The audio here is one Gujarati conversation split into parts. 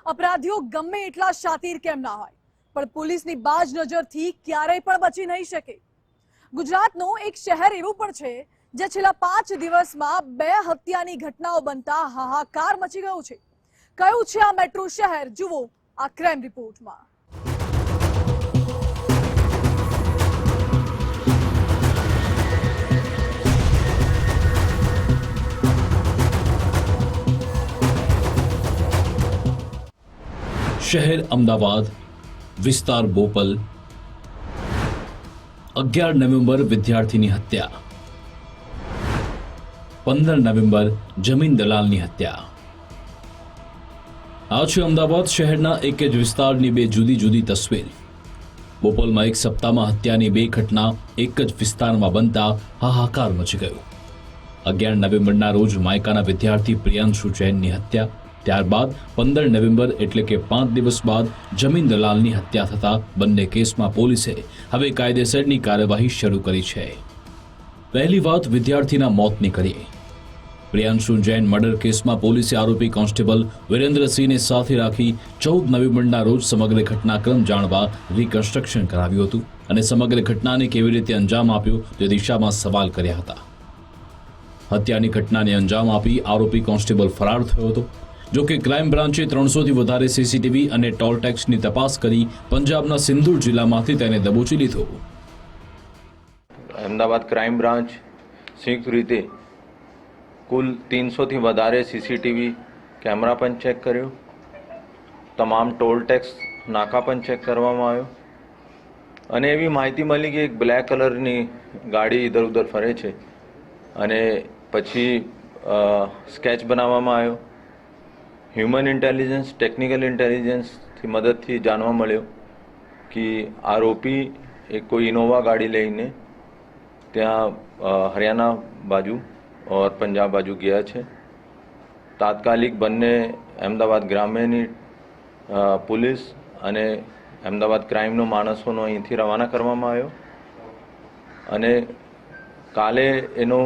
अपराधीओ गમે એટલા શાતીર કેમ ના હોય પણ પોલીસની બાજ નજરથી ક્યારેય પણ બચી નહીં શકે। ગુજરાતનું એક શહેર એવું પણ છે જે છેલ્લા 5 દિવસમાં 2 હત્યાની ઘટનાઓ બનતા હાહાકાર મચી ગયો છે। કયું છે આ મેટ્રો શહેર? જુઓ આ ક્રાઇમ રિપોર્ટમાં। शहर अमदावाद, विस्तार बोपल। 11 नवेम्बर विद्यार्थीनी हत्या, 15 नवेम्बर जमीन दलालनी हत्या। आ छे अमदावाद शहरना एक ज विस्तारनी बे जुदी जुदी तस्वीर। बोपलमां एक सप्ताहमां हत्यानी 2 घटना एक ज विस्तारमां बनता हाहाकार मची गयो। 11 नवेम्बरना रोज मायकाना विद्यार्थी प्रियांशु जैननी हत्या, त्यारबाद 15 नवेम्बर एटले के 5 दिवस बाद जमीन दलालनी हत्या थता बंने केसमां पोलीसे हवे कायदेसरनी कार्यवाही शरू करी छे। पहली बात विद्यार्थीना मौतनी करीए। प्रियांशु जैन मर्डर केसमां पोलीसे आरोपी कोन्स्टेबल वीरेन्द्रसिंहने साथे राखी 14 नवेम्बरना रोज समग्र घटनाक्रम जाणवा रिकन्स्ट्रक्शन कराव्युं हतुं अने समग्र घटनाने केवी रीते अंजाम आप्यो ते दिशामां सवाल कर्या हता। हत्यानी घटनाने अंजाम आपी आरोपी कोन्स्टेबल फरार थयो हतो। जो कि क्राइम ब्रांचे 300 थी वधारे सीसीटीवी અને ટોલ ટેક્સની તપાસ કરી પંજાબના સિંધુર જિલ્લામાંથી તેને દબોચી લીધો। અમદાવાદ ક્રાઇમ બ્રાન્ચ સંયુક્ત રીતે કુલ 300 થી વધારે સીસીટીવી કેમેરા પણ ચેક કર્યો, તમામ ટોલ ટેક્સ નાકા પણ ચેક કરવામાં આવ્યો અને એવી માહિતી મળી કે એક બ્લેક કલરની ગાડી ઇધર ઉધર ફરે છે અને પછી સ્કેચ બનાવવામાં આવ્યો। ह्यूमन इंटेलिजेंस, टेक्निकल इंटेलिजेंस की मदद थी जानवा मळ्यो कि आरोपी एक कोई इनोवा गाड़ी लईने त्या हरियाणा बाजू और पंजाब बाजू गया है। तात्कालिक बन्ने अहमदाबाद ग्राम्यनी पुलिस अने अहमदाबाद क्राइमनो माणसोनो અહીંથી રવાના કરવામાં આવ્યો અને કાલે એનો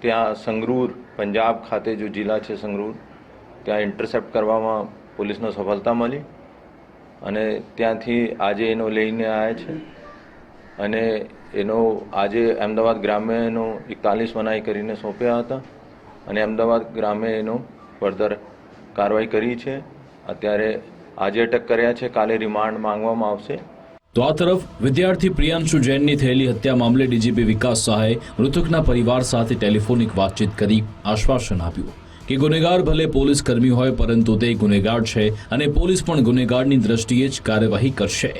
ત્યાં સંગરૂર पंजाब खाते जो जिला है संगरूर ત્યાં ઇન્ટરસેપ્ટ કરવામાં પોલીસનો સફળતા મળી અને ત્યાંથી આજે એનો લઈને આવ્યા છે અને એનો આજે અમદાવાદ ગ્રામ્યનો 41 મનાઈ કરીને સોંપ્યા હતા અને અમદાવાદ ગ્રામ્ય એનો ફર્ધર કાર્યવાહી કરી છે। અત્યારે આજે અટક કર્યા છે, કાલે રિમાન્ડ માંગવામાં આવશે। तो आ तरफ विद्यार्थी प्रियांशु जैननी थयेली हत्या मामले डीजीपी विकास सहाय मृतकना परिवार साथे टेलिफोनिक बातचीत करी आश्वासन आप्युं कि गुनेगार भले पोलीस कर्मी होय परंतु ते गुनेगार छे अने पोलीस पण गुनेगारनी दृष्टिए ज कार्यवाही करशे।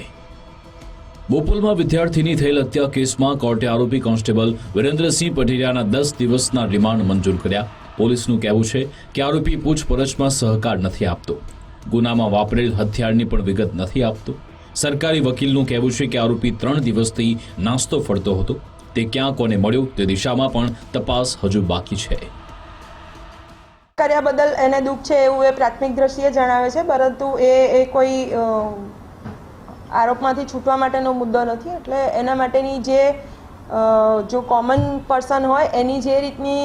बोपलमां विद्यार्थीनी थयेल हत्या केसमां कोर्टे आरोपी कोन्स्टेबल वीरेन्द्रसिंह पटेलियाना 10 दिवसना रिमांड मंजूर कर्या। पोलीसनुं कहेवुं छे कि आरोपी पूछपरछमां सहकार नथी आपतो, गुनामां वापरेल हथियारनी पण विगत नथी आपतो। सरकारी वकीलनुं कहेवुं छे कि आरोपी 3 दिवसथी नास्तो फरतो हतो, ते क्यां कोने मळ्यो ते दिशामां पण तपास हजू बाकी छे। કર્યા બદલ એને દુઃખ છે એવું એ પ્રાથમિક દ્રષ્ટિએ જણાવે છે, પરંતુ એ કોઈ આરોપમાંથી છૂટવા માટેનો મુદ્દો નથી। એટલે એના માટેની જો કોમન પર્સન હોય એની જે રીતની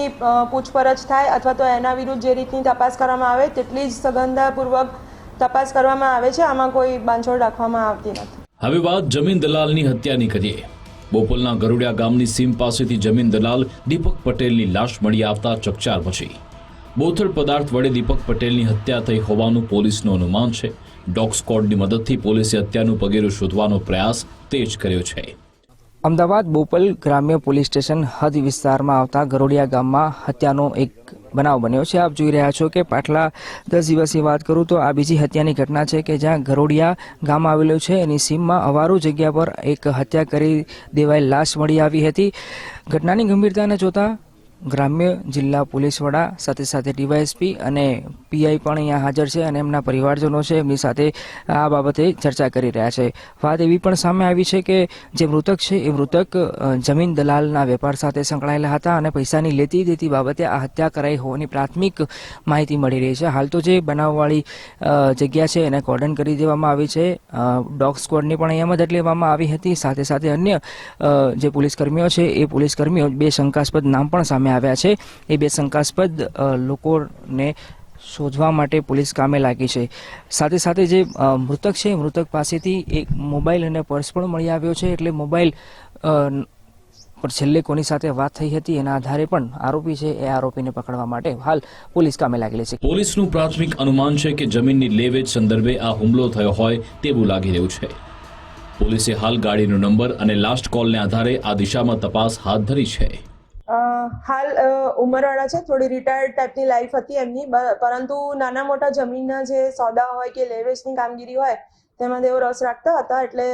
પૂછપરછ થાય અથવા તો એના વિરુદ્ધ જે રીતની તપાસ કરવામાં આવે તેટલી જ સઘનતાપૂર્વક તપાસ કરવામાં આવે છે। આમાં કોઈ બાંધછોડ રાખવામાં આવતી નથી। હવે વાત જમીન દલાલની હત્યાની કરીએ। બોપલના ગરુડિયા ગામની સીમ પાસેથી જમીન દલાલ દીપક પટેલની લાશ મળી આવતા ચકચાર મચી। બોથડ પદાર્થ વડે દીપક પટેલની હત્યા થઈ હોવાનું પોલીસનું અનુમાન છે। ડોગ સ્ક્વોડની મદદથી પોલીસે હત્યાનું પગેરું શોધવાનો પ્રયાસ તેજ કર્યો છે। અમદાવાદ બોપલ ગ્રામ્ય પોલીસ સ્ટેશન હદ વિસ્તારમાં આવતા ગરોડિયા ગામમાં હત્યાનો એક બનાવ બન્યો છે। આપ જોઈ રહ્યા છો કે પાછલા 10 દિવસની વાત કરું તો આ બીજી હત્યાની ઘટના છે કે જ્યાં ગરોડિયા ગામ આવેલું છે એની સીમમાં અવારો જગ્યા પર એક હત્યા કરી દેવાયેલ લાશ મળી આવી હતી। ઘટનાની ગંભીરતાને જોતા ગ્રામ્ય જિલ્લા પોલીસ વડા સાથે સાથે ડીવાયએસપી અને પીઆઈ પણ અહીંયા હાજર છે અને એમના પરિવારજનો છે એમની સાથે આ બાબતે ચર્ચા કરી રહ્યા છે। વાત એવી પણ સામે આવી છે કે જે મૃતક છે એ મૃતક જમીન દલાલના વેપાર સાથે સંકળાયેલા હતા અને પૈસાની લેતી દેતી બાબતે આ હત્યા કરાઈ હોવાની પ્રાથમિક માહિતી મળી રહી છે। હાલ તો જે બનાવવાળી જગ્યા છે એને કોર્ડન કરી દેવામાં આવી છે। ડોગ સ્ક્વોડની પણ અહીંયા મદદ લેવામાં આવી હતી। સાથે સાથે અન્ય જે પોલીસકર્મીઓ છે એ પોલીસકર્મીઓ 2 શંકાસ્પદ નામ પણ સામે આવ્યા છે। એ 2 શંકાસ્પદ લોકોને શોધવા માટે પોલીસ કામે લાગી છે. સાથે સાથે જે મૃતક છે મૃતક પાસેથી એક મોબાઈલ અને પર્સ પણ મળી આવ્યો છે. એટલે મોબાઈલ પર છેલ્લે કોની સાથે વાત થઈ હતી એના આધારે પણ આરોપી છે એ આરોપીને પકડવા માટે હાલ પોલીસ કામે લાગેલી છે. પોલીસનું પ્રાથમિક અનુમાન છે કે જમીનની લે-વેચ સંદર્ભે આ હુમલો થયો હોય તેવું લાગી રહ્યું છે. પોલીસે હાલ ગાડીનો નંબર અને લાસ્ટ કોલને આધારે આ દિશામાં તપાસ હાથ ધરી છે. હાલ ઉંમરવાળા છે, થોડી રિટાયર્ડ ટાઈપની લાઈફ હતી એમની, પરંતુ નાના મોટા જમીનના જે સોદા હોય કે લેવેચની કામગીરી હોય તેમાં તેઓ રસ રાખતા હતા. એટલે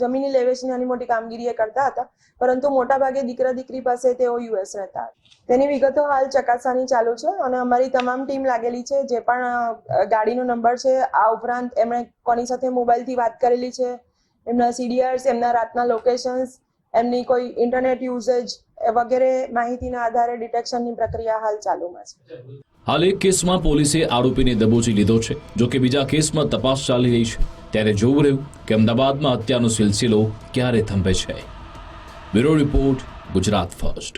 જમીનની લેવેચની નાની મોટી કામગીરી એ કરતા હતા, પરંતુ મોટાભાગે દીકરા દીકરી પાસે તેઓ યુએસ રહેતા હતા. તેની વિગતો હાલ ચકાસવાની ચાલુ છે અને અમારી તમામ ટીમ લાગેલી છે. જે પણ ગાડીનો નંબર છે, આ ઉપરાંત એમણે કોની સાથે મોબાઈલથી વાત કરેલી છે, એમના સીડીઆર્સ, એમના રાતના લોકેશન્સ, એમની કોઈ ઇન્ટરનેટ યુઝેજ વગેરે માહિતીના આધારે ડિટેક્શનની પ્રક્રિયા હાલ ચાલુમાં છે. હાલ એક કેસમાં પોલીસે આરોપીને દબોચી લીધો છે, જો કે બીજા કેસમાં તપાસ ચાલી રહી છે. ત્યારે જોવું રહ્યું કે અમદાવાદમાં હત્યાનો સિલસિલો ક્યારે થંભે છે. Bureau report, Gujarat first.